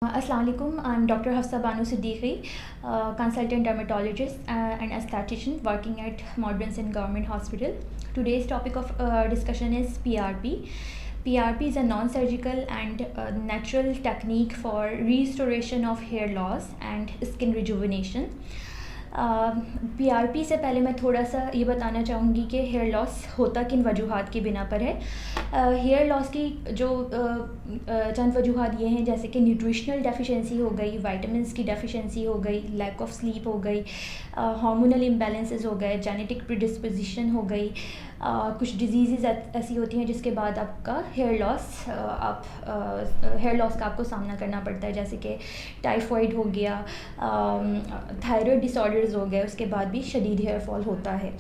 Assalamu alaikum. I'm Dr. Hafsa Banu Siddiqui, consultant dermatologist and aesthetician working at Modern Government Hospital. Today's topic of discussion is PRP. PRP is a non-surgical and natural technique for restoration of hair loss and skin rejuvenation. PRP से पहले मैं थोड़ा सा ये बताना चाहूँगी कि hair loss होता किन वजूहात की बिना पर है। हेयर लॉस की जो चंद वजूहात ये हैं, जैसे कि न्यूट्रिशनल डेफिशिएंसी हो गई, विटामिन्स की डेफिशिएंसी हो गई, लैक ऑफ स्लीप हो गई, हार्मोनल इम्बैलेंसेस हो गए, जेनेटिक प्रीडिस्पोजिशन हो गई, कुछ डिजीज़ ऐसी होती हैं जिसके बाद आपका हेयर लॉस का आपको सामना करना पड़ता है, जैसे कि टाइफॉइड हो गया, थायराइड डिसऑर्डर्स हो गए, उसके बाद भी शदीद हेयर फॉल होता है।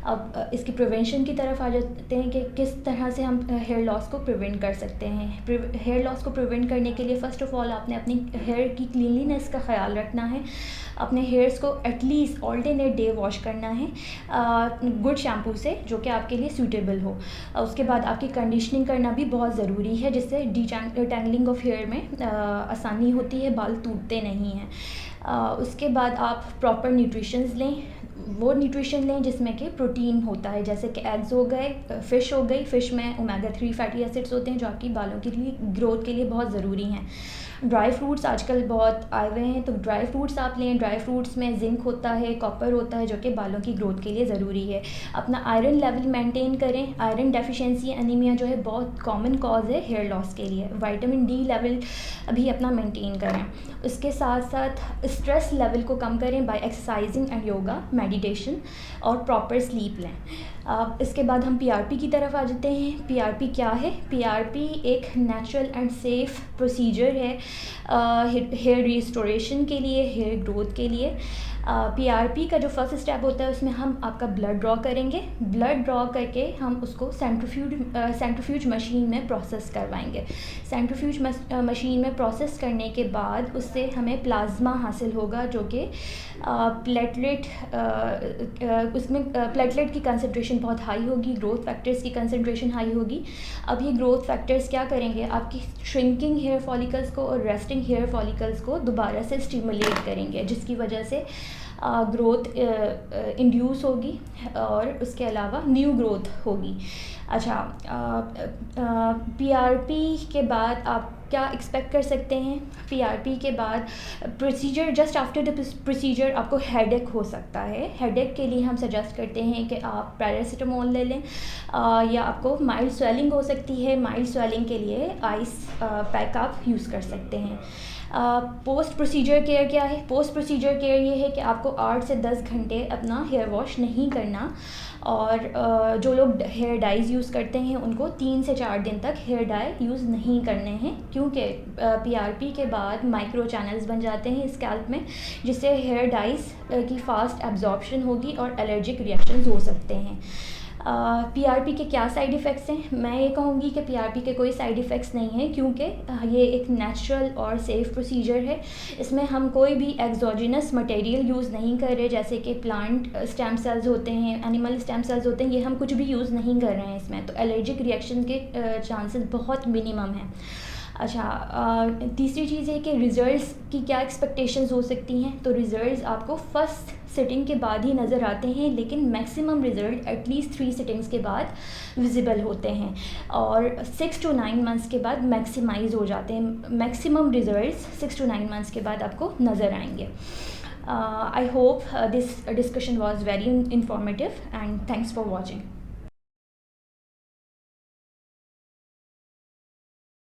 अब इसकी प्रिवेंशन की तरफ आ जाते हैं कि किस तरह से हम हेयर लॉस को प्रिवेंट कर सकते हैं। हेयर लॉस को प्रिवेंट करने के लिए फ़र्स्ट ऑफ़ ऑल आपने अपनी हेयर की क्लीनलीनेस का ख़याल रखना है। अपने हेयर्स को एटलीस्ट ऑल्टरनेट डे वॉश करना है गुड शैम्पू से, जो कि आपके लिए सूटेबल हो। उसके बाद आपकी कंडीशनिंग करना भी बहुत ज़रूरी है, जिससे डिटैंगलिंग ऑफ हेयर में आसानी होती है, बाल टूटते नहीं हैं। उसके बाद आप प्रॉपर न्यूट्रिशंस लें, वो न्यूट्रिशन लें जिसमें कि प्रोटीन होता है, जैसे कि एग्स हो गए, फ़िश हो गई। फ़िश में ओमेगा 3 फैटी एसिड्स होते हैं जो आपकी बालों के लिए ग्रोथ के लिए बहुत ज़रूरी हैं। ड्राई फ्रूट्स आजकल बहुत आए हुए हैं, तो ड्राई फ्रूट्स आप लें। ड्राई फ्रूट्स में जिंक होता है, कॉपर होता है, जो कि बालों की ग्रोथ के लिए ज़रूरी है। अपना आयरन लेवल मेंटेन करें। आयरन डेफिशिएंसी एनीमिया जो है बहुत कॉमन कॉज है हेयर लॉस के लिए। विटामिन डी लेवल भी अपना मेंटेन करें। उसके साथ साथ स्ट्रेस लेवल को कम करें by exercising and yoga, meditation और प्रॉपर स्लीप लें। इसके बाद हम PRP की तरफ आ जाते हैं। PRP क्या है? PRP एक नेचुरल एंड सेफ़ प्रोसीजर है हेयर रिस्टोरेशन के लिए, हेयर ग्रोथ के लिए। PRP का जो फर्स्ट स्टेप होता है उसमें हम आपका ब्लड ड्रॉ करेंगे। ब्लड ड्रॉ करके हम उसको सेंट्रीफ्यूज मशीन में प्रोसेस करवाएंगे। सेंट्रीफ्यूज मशीन में प्रोसेस करने के बाद उससे हमें प्लाज्मा हासिल होगा, जो कि उसमें प्लेटलेट की कंसंट्रेशन बहुत हाई होगी, ग्रोथ फैक्टर्स की कंसंट्रेशन हाई होगी। अब ये ग्रोथ फैक्टर्स क्या करेंगे? आपकी श्रिंकिंग हेयर फॉलिकल्स को और रेस्टिंग हेयर फॉलिकल्स को दोबारा से स्टिमुलेट करेंगे, जिसकी वजह से ग्रोथ इंड्यूस होगी और उसके अलावा न्यू ग्रोथ होगी। अच्छा, PRP के बाद आप क्या एक्सपेक्ट कर सकते हैं? PRP के बाद procedure, just after the procedure आपको हेडेक हो सकता है। हेडेक के लिए हम सजेस्ट करते हैं कि आप पैरासीटामोल ले लें, या आपको माइल्ड स्वेलिंग हो सकती है। माइल्ड स्वेलिंग के लिए आइस पैक आप यूज़ कर सकते हैं। पोस्ट प्रोसीजर केयर क्या है? पोस्ट प्रोसीजर केयर ये है कि आपको 8 से 10 घंटे अपना हेयर वॉश नहीं करना, और जो लोग हेयर डाइज़ यूज़ करते हैं उनको 3 से 4 दिन तक हेयर डाई यूज़ नहीं करने हैं, क्योंकि PRP के बाद माइक्रो चैनल्स बन जाते हैं स्कैल्प में, जिससे हेयर डाइज़ की फ़ास्ट एब्जॉर्प्शन होगी और एलर्जिक रिएक्शंस हो सकते हैं। PRP के क्या साइड इफ़ेक्ट्स हैं? मैं ये कहूँगी कि PRP के कोई साइड इफ़ेक्ट्स नहीं हैं, क्योंकि ये एक नेचुरल और सेफ़ प्रोसीजर है। इसमें हम कोई भी एक्सोजिनस मटेरियल यूज़ नहीं कर रहे, जैसे कि प्लांट स्टेम सेल्स होते हैं, एनिमल स्टेम सेल्स होते हैं, ये हम कुछ भी यूज़ नहीं कर रहे हैं इसमें, तो एलर्जिक रिएक्शन के चांसेस बहुत मिनिमम हैं। अच्छा, तीसरी चीज़ है कि रिज़ल्ट्स की क्या एक्सपेक्टेशंस हो सकती हैं? तो रिज़ल्ट्स आपको फर्स्ट सिटिंग के बाद ही नज़र आते हैं, लेकिन मैक्सिमम रिज़ल्ट एटलीस्ट 3 सिटिंग्स के बाद विजिबल होते हैं, और 6 to 9 मंथ्स के बाद मैक्सिमाइज़ हो जाते हैं। मैक्सिमम रिज़ल्ट्स 6 to 9 मंथ्स के बाद आपको नज़र आएंगे। I hope this discussion was very informative, and thanks for watching.